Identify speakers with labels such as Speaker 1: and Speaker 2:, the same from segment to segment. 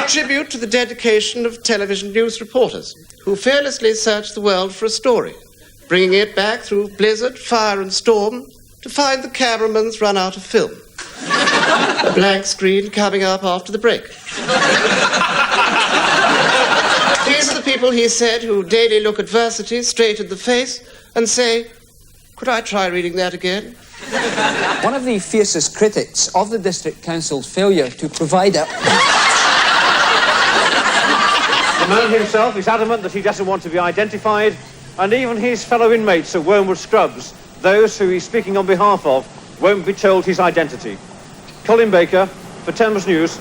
Speaker 1: pay tribute to the dedication of television news reporters who fearlessly search the world for a story, bringing it back through blizzard, fire and storm to find the cameraman's run out of film. A blank screen coming up after the break. These are the people, he said, who daily look adversity straight in the face and say, could I try reading that again?
Speaker 2: One of the fiercest critics of the District Council's failure to provide a...
Speaker 3: The man himself is adamant that he doesn't want to be identified, and even his fellow inmates at Wormwood Scrubs, those who he's speaking on behalf of, won't be told his identity. Colin Baker, for Thames News,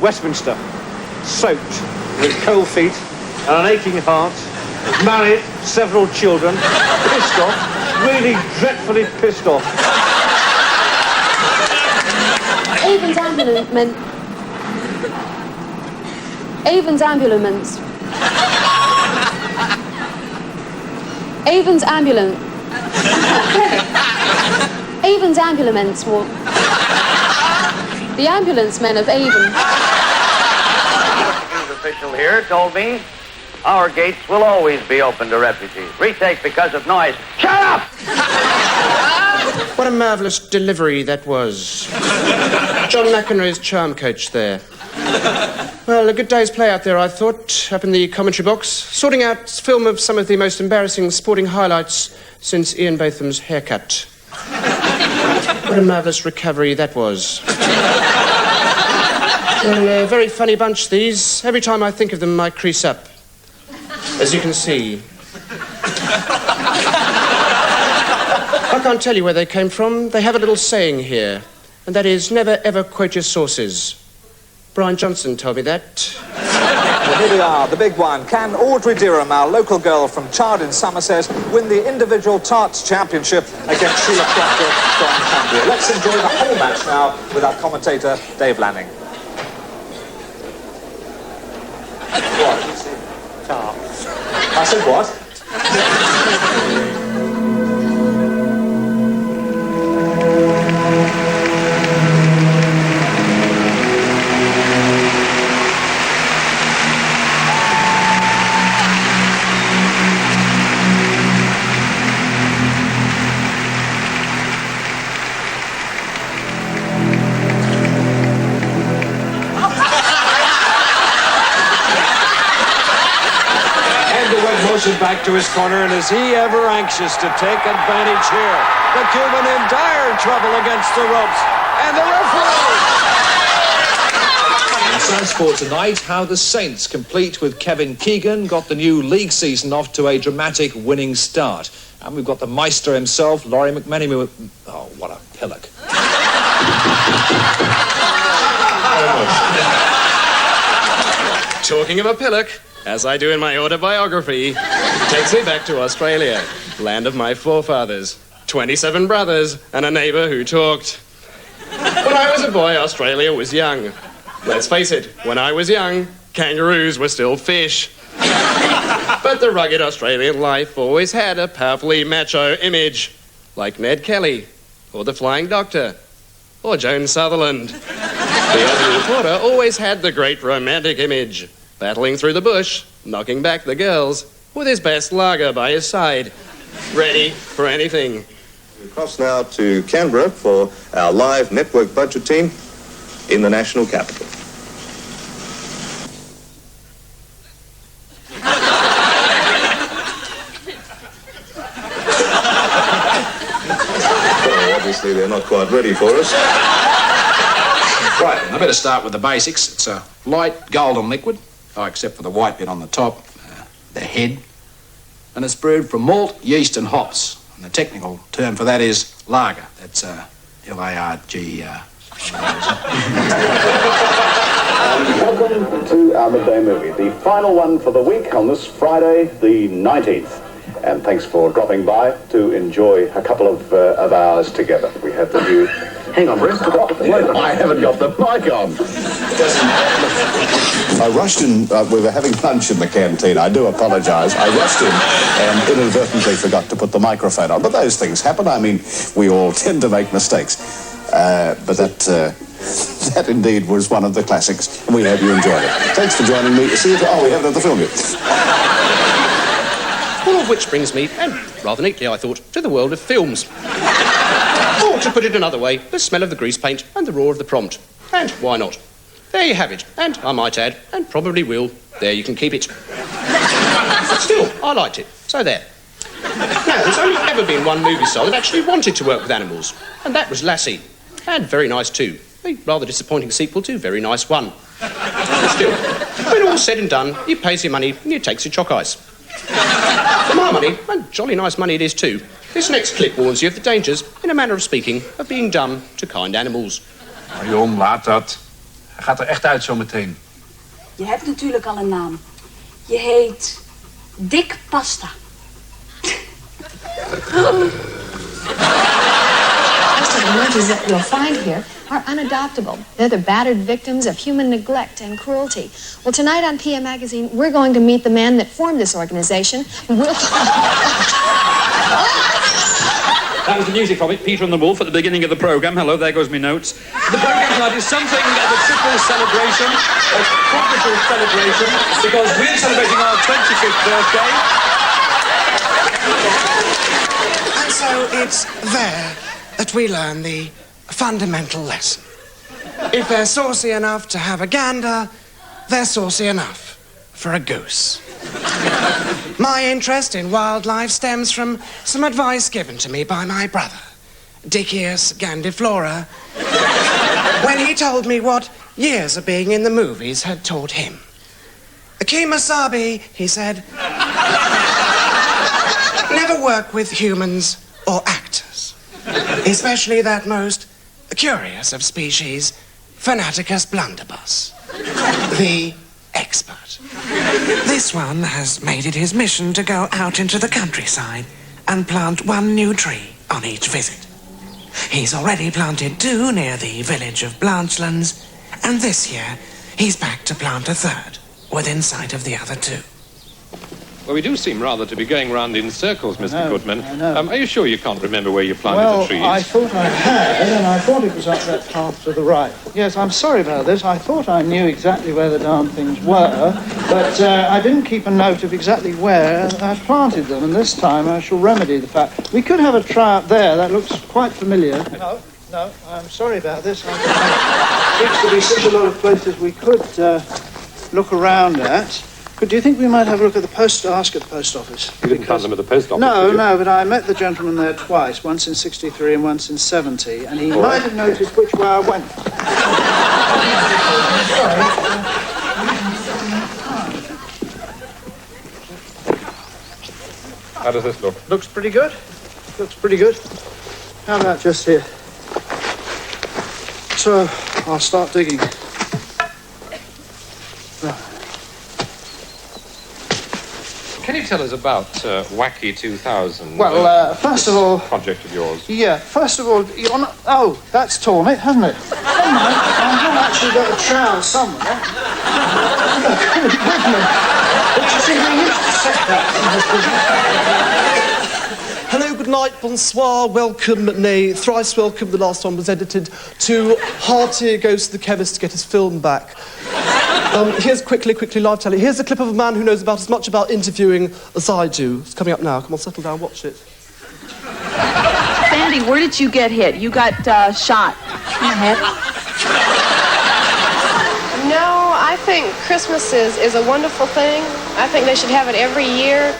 Speaker 3: Westminster. Soaked, with cold feet and an aching heart, married, several children, pissed off, really dreadfully pissed off.
Speaker 4: Avon's ambulance will... The ambulance men of Avon.
Speaker 5: The news official here told me our gates will always be open to refugees. Retake because of noise. Shut up!
Speaker 1: What a marvellous delivery that was. John McEnroe's charm coach there. Well, a good day's play out there, I thought, up in the commentary box, sorting out film of some of the most embarrassing sporting highlights since Ian Botham's haircut. What a marvellous recovery that was. Well, a very funny bunch, these. Every time I think of them, I crease up. As you can see. I can't tell you where they came from. They have a little saying here, and that is, never ever quote your sources. Brian Johnson told me that.
Speaker 6: Well, here we are, the big one. Can Audrey Durham, our local girl from Chard in Somerset, win the individual tarts championship against Sheila Crocker from Cumbria? Let's enjoy the whole match now with our commentator, Dave Lanning. What? Tarts. I said what?
Speaker 7: Back to his corner, and is he ever anxious to take advantage here? The Cuban in dire trouble against the ropes, and the referee!
Speaker 8: In Sun Sport tonight, how the Saints, complete with Kevin Keegan, got the new league season off to a dramatic winning start. And we've got the Maestro himself, Laurie McMenemy. Oh, what a pillock.
Speaker 9: Talking of a pillock, as I do in my autobiography, takes me back to Australia, land of my forefathers, 27 brothers, and a neighbour who talked. When I was a boy, Australia was young. Let's face it, when I was young, kangaroos were still fish. But the rugged Australian life always had a powerfully macho image, like Ned Kelly, or the Flying Doctor, or Joan Sutherland. The Aussie reporter always had the great romantic image, battling through the bush, knocking back the girls, with his best lager by his side, ready for anything.
Speaker 10: We cross now to Canberra for our live network budget team in the national capital. Well, obviously they're not quite ready for us.
Speaker 11: Right, I better start with the basics. It's a light golden liquid. Oh, except for the white bit on the top, the head. And it's brewed from malt, yeast and hops. And the technical term for that is lager. That's L-A-R-G-E-R.
Speaker 12: Welcome to our midday movie, the final one for the week on this Friday, the 19th. And thanks for dropping by to enjoy a couple of hours together. We have the new... Hang on, Bruce. I haven't got the mic on.
Speaker 10: I rushed in, we were having lunch in the canteen, I do apologise. I rushed in and inadvertently forgot to put the microphone on. But those things happen, I mean, we all tend to make mistakes. But that That indeed was one of the classics, and we hope you enjoyed it. Thanks for joining me. See you. Oh, we haven't had the film yet.
Speaker 1: All of which brings me, and rather neatly I thought, to the world of films. Or to put it another way, the smell of the grease paint and the roar of the prompt. And why not? There you have it, and I might add, and probably will, there you can keep it. Still, I liked it, so there. Now, there's only ever been one movie star that actually wanted to work with animals, and that was Lassie. And Very Nice 2, a rather disappointing sequel to Very Nice 1. Still, when all's said and done, you pays your money and you takes your chalk ice. For my money, and jolly nice money it is too, this next clip warns you of the dangers, in a manner of speaking, of being dumb to kind animals.
Speaker 13: Oh, jong, laat dat. Hij gaat er echt uit zo meteen.
Speaker 14: Je hebt natuurlijk al een naam. Je heet Dick Pasta.
Speaker 15: Most of the monkeys that you'll find here are unadoptable. They're the battered victims of human neglect and cruelty. Well, tonight on PM Magazine, we're going to meet the man that formed this organization.
Speaker 16: That was the music from it, Peter and the Wolf, at the beginning of the programme. Hello, there goes my notes. The programme tonight is something of a triple celebration, a quadruple celebration, because we're celebrating our 25th birthday.
Speaker 17: And so it's there that we learn the fundamental lesson. If they're saucy enough to have a gander, they're saucy enough for a goose. My interest in wildlife stems from some advice given to me by my brother, Dickius Gandiflora, when he told me what years of being in the movies had taught him. Kemosabe, he said, never work with humans or actors, especially that most curious of species, Fanaticus blunderbuss, the expert. This one has made it his mission to go out into the countryside and plant one new tree on each visit. He's already planted 2 near the village of Blanchlands, and this year he's back to plant a 3rd within sight of the other 2.
Speaker 18: Well, we do seem rather to be going round in circles, Mr. Goodman. Are you sure you can't remember where you planted the trees?
Speaker 19: Well, I thought I had, and I thought it was up that path to the right. Yes, I'm sorry about this. I thought I knew exactly where the darn things were, but I didn't keep a note of exactly where I planted them, and this time I shall remedy the fact. We could have a try up there. That looks quite familiar. No, I'm sorry about this. There seems to be such a lot of places we could look around at. Do you think we might have a look at the ask at the post office?
Speaker 18: You didn't find them at the post office,
Speaker 19: No,
Speaker 18: did you?
Speaker 19: no, but I met the gentleman there twice, once in 63 and once in 70, and he might have noticed which way I went.
Speaker 18: How does this look?
Speaker 19: Looks pretty good. Looks pretty good. How about just here? So, I'll start digging.
Speaker 18: Can you tell us about Wacky 2000?
Speaker 19: Well, first of all...
Speaker 18: Project of yours.
Speaker 19: Yeah, first of all, you're not... Oh, that's torn it, hasn't it? Never mind, I have actually got a trowel somewhere. But you see, we used to set that.
Speaker 20: Hello, good night, bonsoir, welcome, nay, thrice welcome. The last one was edited to Hearty goes to the chemist to get his film back. Here's quickly, live telly. Here's a clip of a man who knows about as much about interviewing as I do. It's coming up now. Come on, settle down, watch it.
Speaker 21: Sandy, where did you get hit? You got shot in the head?
Speaker 4: No, I think Christmas is a wonderful thing. I think they should have it every year.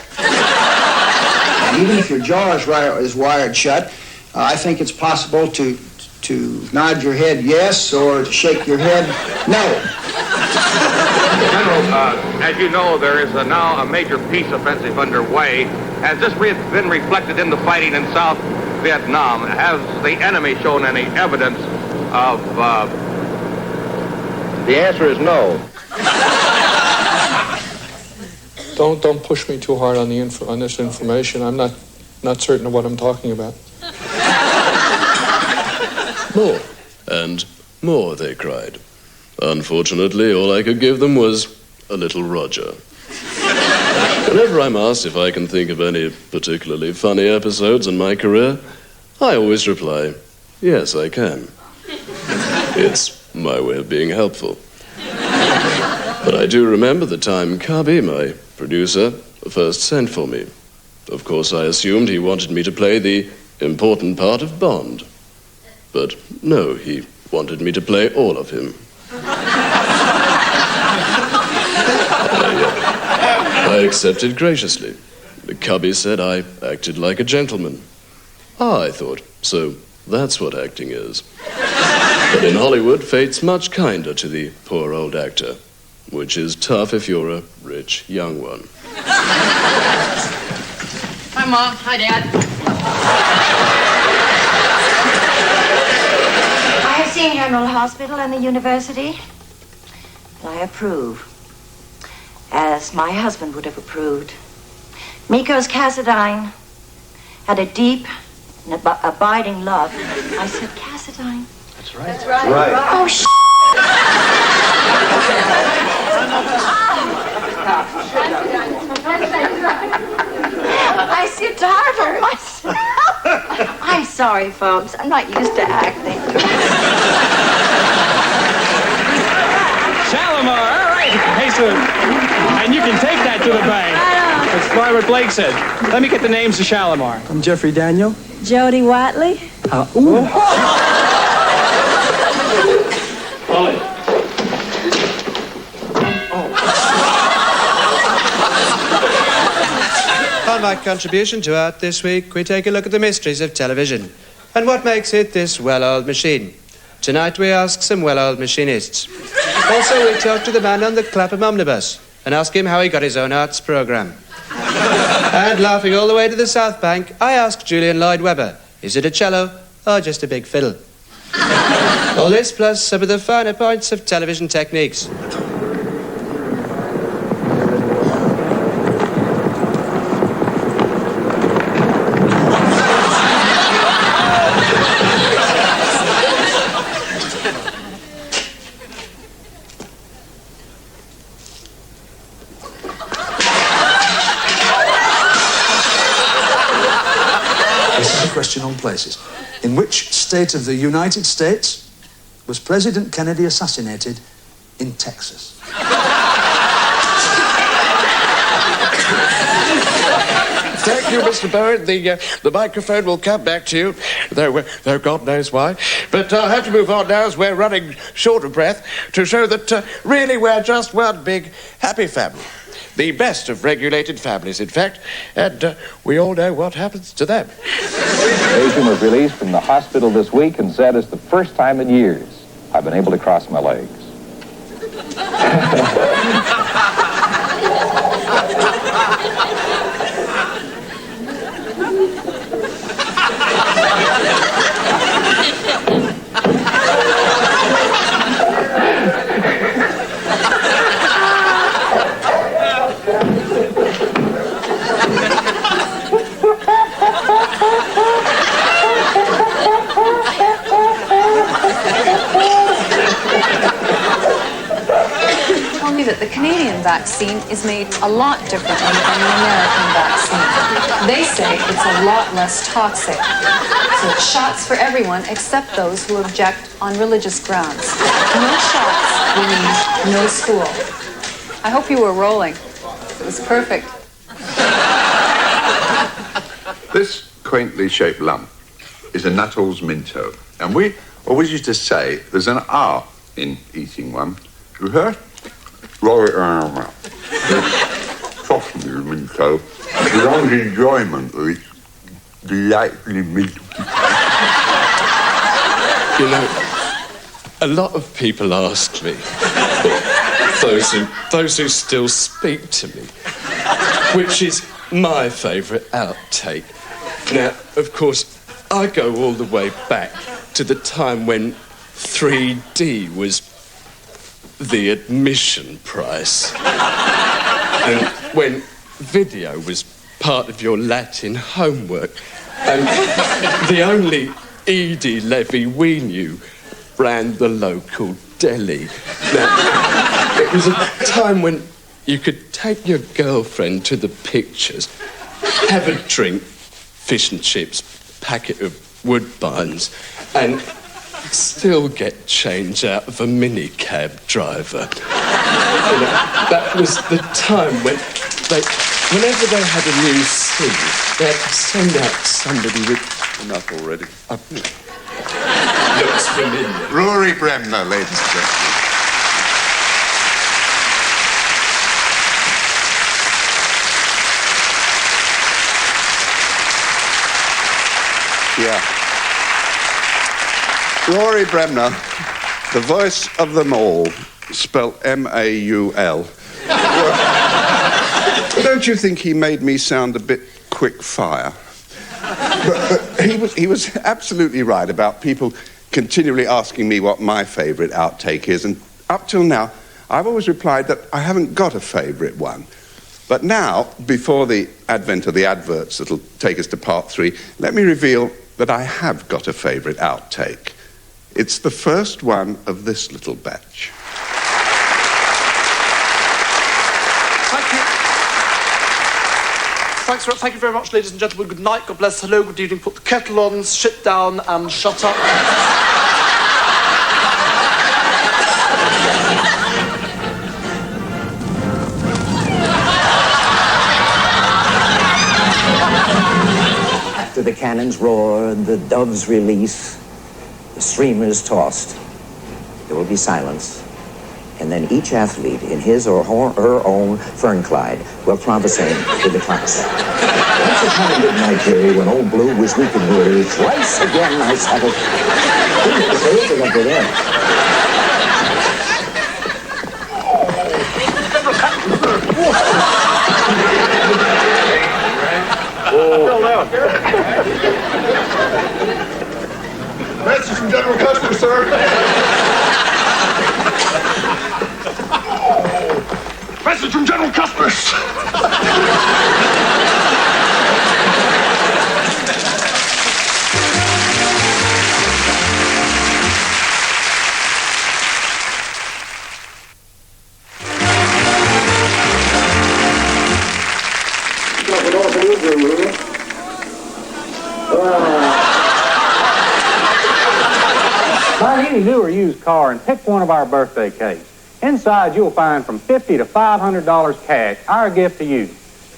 Speaker 22: Even if your jaw is wired shut, I think it's possible to nod your head yes or to shake your head no.
Speaker 5: General, as you know, there is now a major peace offensive underway. Has this been reflected in the fighting in South Vietnam? Has the enemy shown any evidence of... The answer is no.
Speaker 23: Don't push me too hard on this information. I'm not certain of what I'm talking about.
Speaker 9: More and more, they cried. Unfortunately, all I could give them was a little Roger. Whenever I'm asked if I can think of any particularly funny episodes in my career, I always reply, yes, I can.
Speaker 2: It's my way of being helpful. But I do remember the time Cubby, my producer, first sent for me. Of course, I assumed he wanted me to play the important part of Bond. But no, he wanted me to play all of him. I accepted graciously. The Cubby said I acted like a gentleman. I thought, so that's what acting is. But in Hollywood, fate's much kinder to the poor old actor, which is tough if you're a rich young one.
Speaker 3: Hi, Mom. Hi, Dad.
Speaker 6: I have seen General Hospital and the university. I approve, as my husband would have approved. Miko's Cassadine had a deep and abiding love. I said Cassadine.
Speaker 3: That's right.
Speaker 6: That's right. Oh, I startled myself. I'm sorry, folks. I'm not used to acting.
Speaker 18: Shalimar, all right. Hey, Sue. And you can take that to the bank. As Robert Blake said. Let me get the names of Shalimar.
Speaker 24: I'm Jeffrey Daniel.
Speaker 6: Jody Watley.
Speaker 1: On my contribution to art this week, we take a look at the mysteries of television and what makes it this well-oiled machine. Tonight we ask some well-oiled machinists. Also, we talk to the man on the Clapham omnibus and ask him how he got his own arts programme. And laughing all the way to the South Bank, I ask Julian Lloyd Webber, is it a cello or just a big fiddle? All this plus some of the finer points of television techniques.
Speaker 25: Question on places. In which state of the United States was President Kennedy assassinated? In Texas.
Speaker 1: Thank you, Mr. Bowen. The microphone will come back to you, though God knows why. But I'll have to move on now as we're running short of breath to show that really we're just one big happy family. The best of regulated families, in fact, and we all know what happens to them.
Speaker 26: The patient was released from the hospital this week and said it's the first time in years I've been able to cross my legs.
Speaker 27: That the Canadian vaccine is made a lot differently than the American vaccine. They say it's a lot less toxic. So it's shots for everyone except those who object on religious grounds. No shots means no school. I hope you were rolling. It was perfect.
Speaker 28: This quaintly shaped lump is a Nuttall's Minto. And we always used to say there's an art in eating one. You heard? Roll it around the mouth. Sausage Minto. The only enjoyment of it delightfully milky.
Speaker 2: You know, a lot of people ask me, those who still speak to me, which is my favourite outtake. Now, of course, I go all the way back to the time when 3D was the admission price. And when video was part of your Latin homework. And the only Edie Levy we knew ran the local deli. Now, it was a time when you could take your girlfriend to the pictures, have a drink, fish and chips, packet of Woodbines, and still get change out of a minicab driver. That was the time when whenever they had a new scene, they had to send out somebody with...
Speaker 28: Enough already.
Speaker 2: Looks familiar.
Speaker 28: Rory Bremner, ladies and gentlemen. Yeah. Rory Bremner, the voice of them all, spelt M-A-U-L. Don't you think he made me sound a bit quick fire? But he was absolutely right about people continually asking me what my favourite outtake is, and up till now, I've always replied that I haven't got a favourite one. But now, before the advent of the adverts that'll take us to part 3, let me reveal that I have got a favourite outtake. It's the first one of this little batch.
Speaker 20: Thank you very much, ladies and gentlemen. Good night, God bless, hello, good evening. Put the kettle on, sit down and shut up.
Speaker 7: After the cannons roar and the doves release, the streamers tossed, there will be silence. And then each athlete in his or her own fernclide will traversing to the class. Once upon a midnight day when old Blue was weak and weary, thrice again I saddled.
Speaker 28: Message from General Custer, sir. Message from General Custer.
Speaker 18: Buy any new or used car and pick one of our birthday cakes. Inside, you'll find from $50 to $500 cash, our gift to you.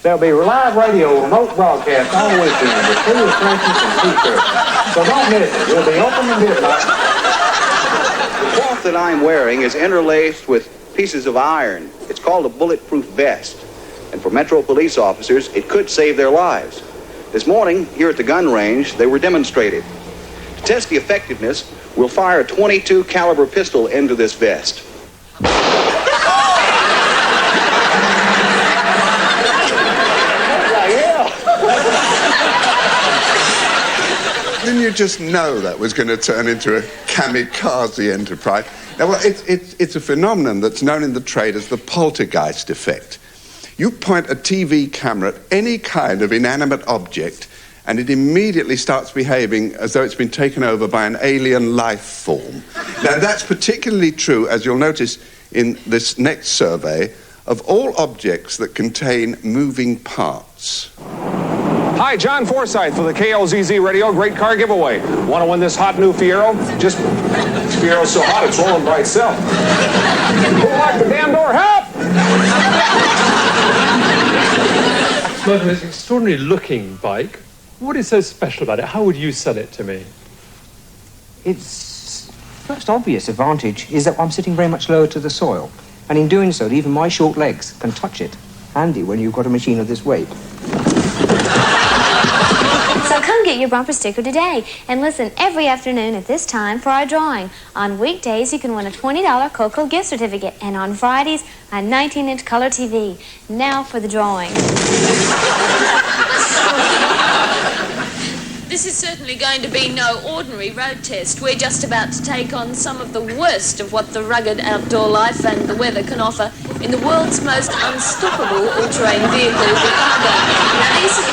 Speaker 18: There'll be live radio, remote broadcast all weekend with free refreshments and t-shirts. So don't miss it. We'll be open to midnight.
Speaker 8: The cloth that I'm wearing is interlaced with pieces of iron. It's called a bulletproof vest. And for Metro police officers, it could save their lives. This morning, here at the gun range, they were demonstrated. To test the effectiveness, we'll fire a .22 caliber pistol into this vest.
Speaker 28: Didn't you just know that was going to turn into a kamikaze enterprise? Now, well, it's a phenomenon that's known in the trade as the poltergeist effect. You point a TV camera at any kind of inanimate object, and it immediately starts behaving as though it's been taken over by an alien life form. Now, that's particularly true, as you'll notice in this next survey, of all objects that contain moving parts.
Speaker 10: Hi, John Forsythe for the KLZZ Radio Great Car Giveaway. Want to win this hot new Fiero? Fiero's so hot it's rolling by itself. Who locked the damn door? Help!
Speaker 18: Well, it's an extraordinary looking bike. What is so special about it? How would you sell it to me?
Speaker 11: Its first obvious advantage is that I'm sitting very much lower to the soil. And in doing so, even my short legs can touch it. Handy when you've got a machine of this weight.
Speaker 12: So come get your bumper sticker today. And listen every afternoon at this time for our drawing. On weekdays, you can win a $20 Coco gift certificate. And on Fridays, a 19-inch color TV. Now for the drawing.
Speaker 13: This is certainly going to be no ordinary road test. We're just about to take on some of the worst of what the rugged outdoor life and the weather can offer in the world's most unstoppable all-terrain vehicle, the Cargo. Now, these are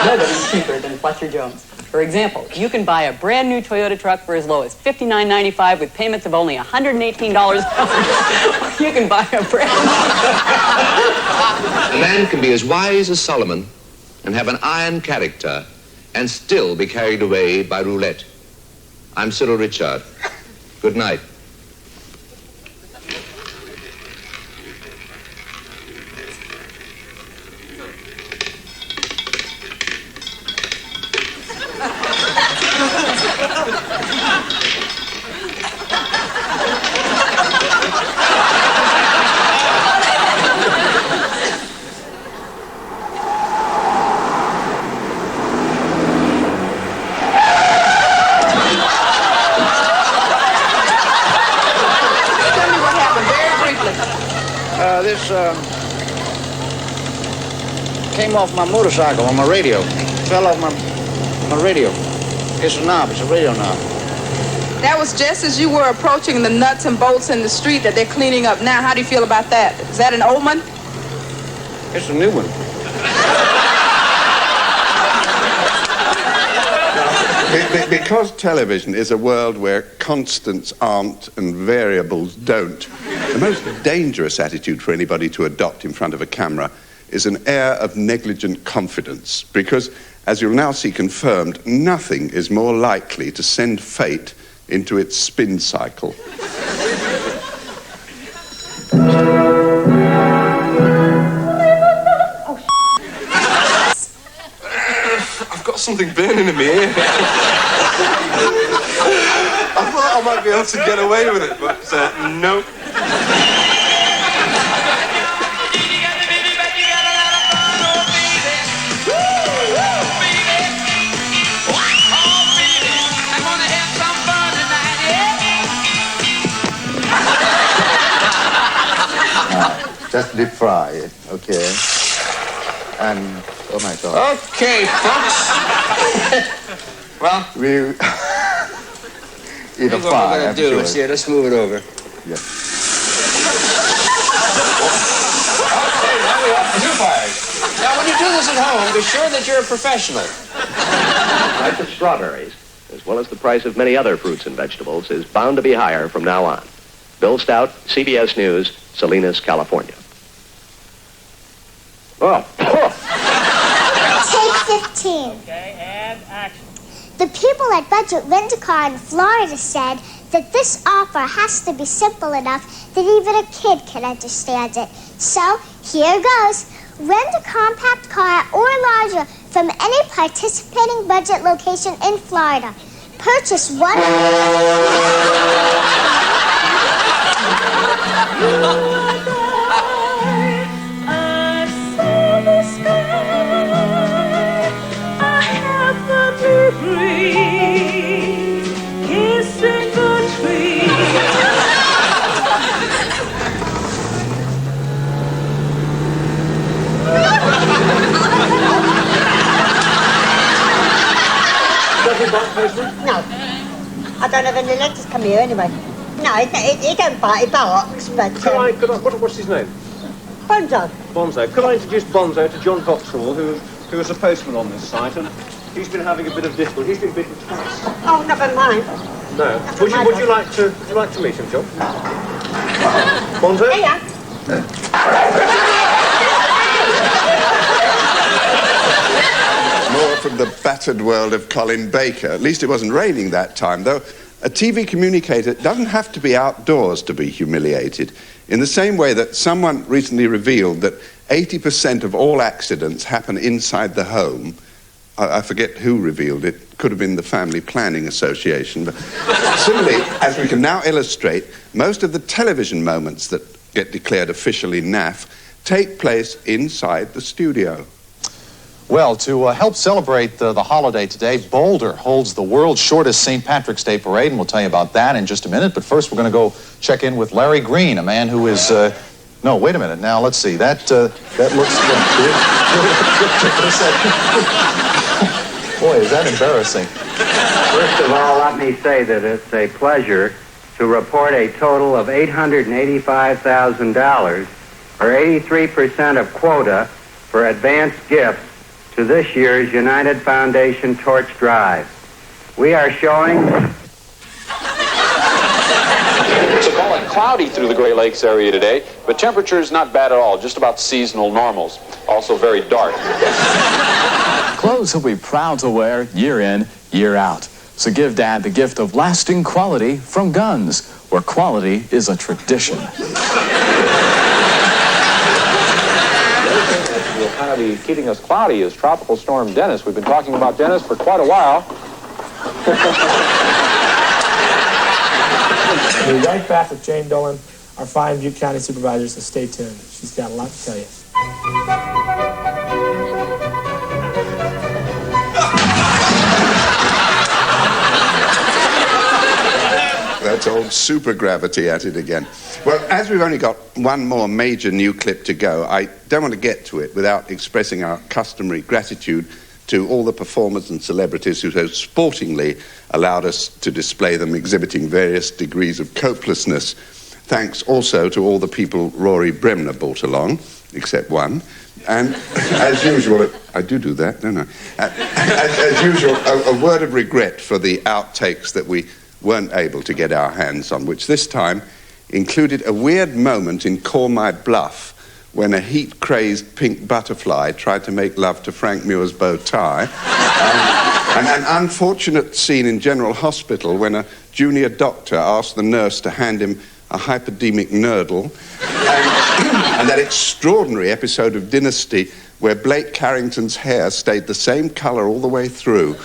Speaker 14: Nobody's cheaper than Fletcher Jones. For example, you can buy a brand new Toyota truck for as low as $59.95 with payments of only $118. You can buy a brand new...
Speaker 24: A man can be as wise as Solomon and have an iron character
Speaker 4: and still be carried away by roulette. I'm Cyril Ritchard. Good night.
Speaker 15: Came off my motorcycle on my radio. Fell off my radio. It's a knob. It's a radio knob.
Speaker 16: That was just as you were approaching the nuts and bolts in the street that they're cleaning up now. How do you feel about that? Is that an old one?
Speaker 15: It's a new one.
Speaker 28: Because television is a world where constants aren't and variables don't, the most dangerous attitude for anybody to adopt in front of a camera is an air of negligent confidence, because, as you'll now see confirmed, nothing is more likely to send fate into its spin cycle.
Speaker 2: I've got something burning in my ear. I thought I might be able to get away with it, but nope.
Speaker 28: Just deep fry it, okay? And, oh my God.
Speaker 15: Okay, folks.
Speaker 28: Well, we eat a
Speaker 15: Here's what
Speaker 28: fry,
Speaker 15: we're going
Speaker 28: I'm
Speaker 15: to do.
Speaker 28: sure.
Speaker 15: Is here, let's move it over.
Speaker 28: Yeah.
Speaker 15: Now, when you do this at home, be sure that you're a professional.
Speaker 17: The price of strawberries, as well as the price of many other fruits and vegetables, is bound to be higher from now on. Bill Stout, CBS News, Salinas, California. Oh.
Speaker 19: Take 15. Okay, and action. The people at Budget Rent-A-Car in Florida said that this offer has to be simple enough that even a kid can understand it. So, here goes. Rent a compact car or larger from any participating Budget location in Florida. Purchase one...
Speaker 21: No, I don't have any letters come here anyway. No, he don't bite, he barks, but...
Speaker 10: What's his name?
Speaker 21: Bonzo.
Speaker 10: Bonzo. Could I introduce Bonzo to John Vauxhall, who is a postman on this site, and he's been having a bit of difficulty. He's been bitten twice.
Speaker 21: Oh, never mind.
Speaker 10: No. Would you like to meet him, John? Bonzo?
Speaker 21: Yeah.
Speaker 28: More from the battered world of Colin Baker. At least it wasn't raining that time, though. A TV communicator doesn't have to be outdoors to be humiliated, in the same way that someone recently revealed that 80% of all accidents happen inside the home. I forget who revealed it. Could have been the Family Planning Association. But similarly, as we can now illustrate, most of the television moments that get declared officially naff take place inside the studio.
Speaker 22: Well, to help celebrate the holiday today, Boulder holds the world's shortest St. Patrick's Day parade, and we'll tell you about that in just a minute. But first, we're going to go check in with Larry Green, a man who is... No, wait a minute. Now, let's see. That looks... Boy, is that embarrassing.
Speaker 24: First of all, let me say that it's a pleasure to report a total of $885,000, or 83% of quota, for advanced gifts to this year's United Foundation Torch Drive. We are showing...
Speaker 29: It's a call it cloudy through the Great Lakes area today, but temperature is not bad at all, just about seasonal normals. Also very dark.
Speaker 1: Clothes he'll be proud to wear year in, year out. So give Dad the gift of lasting quality from Guns, where quality is a tradition.
Speaker 10: Will kind of be keeping us cloudy is Tropical Storm Dennis. We've been talking about Dennis for quite a while.
Speaker 3: We'll be right back with Jane Dolan, our fine Butte County Supervisor, so stay tuned. She's got a lot to tell you.
Speaker 28: That's old supergravity at it again. Well, as we've only got one more major new clip to go, I don't want to get to it without expressing our customary gratitude to all the performers and celebrities who so sportingly allowed us to display them exhibiting various degrees of copelessness. Thanks also to all the people Rory Bremner brought along, except one. And as usual, I do that, don't I? As usual, a word of regret for the outtakes that we weren't able to get our hands on, which this time included a weird moment in Call My Bluff when a heat-crazed pink butterfly tried to make love to Frank Muir's bow tie, and an unfortunate scene in General Hospital when a junior doctor asked the nurse to hand him a hypodermic nurdle, and that extraordinary episode of Dynasty where Blake Carrington's hair stayed the same colour all the way through.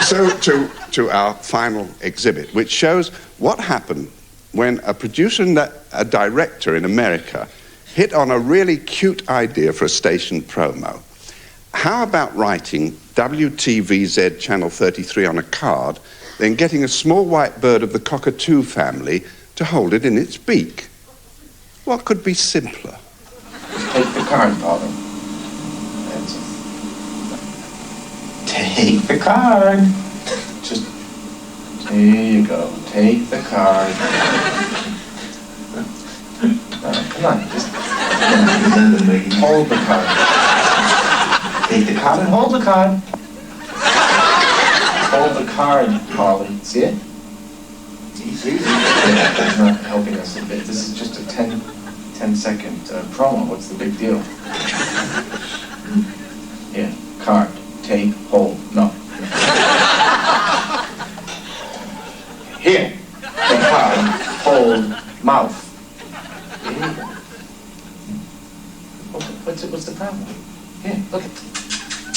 Speaker 28: So to our final exhibit, which shows what happened when a producer and a director in America hit on a really cute idea for a station promo. How about writing WTVZ Channel 33 on a card, then getting a small white bird of the cockatoo family to hold it in its beak? What could be simpler?
Speaker 5: Take the card, Father. That's it. Take the card. Just, there you go. Take the card. Come on, just hold the card. Take the card and hold the card. Hold the card, Polly. See it? Easy. That's not helping us a bit. This is just a 10-second promo. What's the big deal? Yeah, card. Take, hold. No. Here. The card. Hold. Mouth. What's the problem? Here, look at.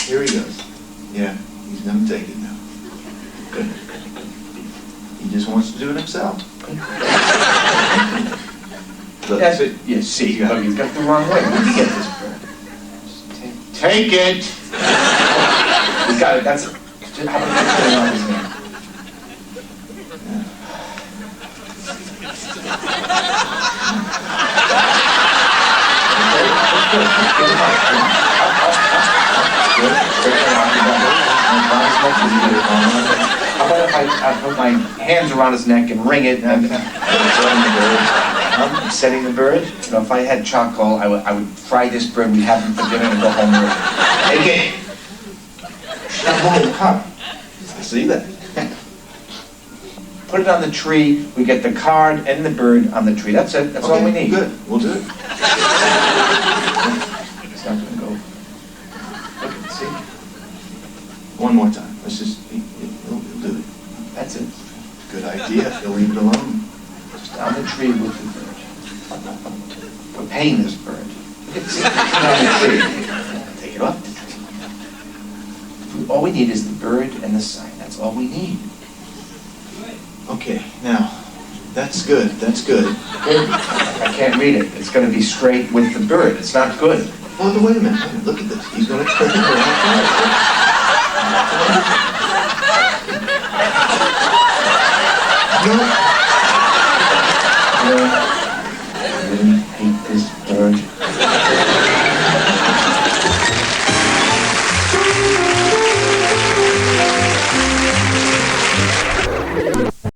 Speaker 5: Here he goes. Yeah, he's gonna take it now. Good. He just wants to do it himself. Look. That's it. Yeah, see, he's got the wrong way. Where did he get this bird? Take it. He's got it. That's it. How about you put it on his hand? How about if I put my hands around his neck and wring it and I'm setting the bird? You know, if I had charcoal, I would fry this bird, we'd have him for dinner and go home with it. Take it! Stop holding the cup. See that? Put it on the tree, we get the card and the bird on the tree. That's it. That's all we need. Good. We'll do it. It's not gonna go. Look, see? One more time. Let's just, he'll do it. That's it. Good idea. He'll leave it alone. Just on the tree with the bird. We're paying this bird. It's on the tree. Take it off. All we need is the bird and the sign. That's all we need. Okay, now, that's good. That's good. I can't read it. It's going to be straight with the bird. It's not good. Oh, wait a minute. Look at this. He's going to put the bird on the No.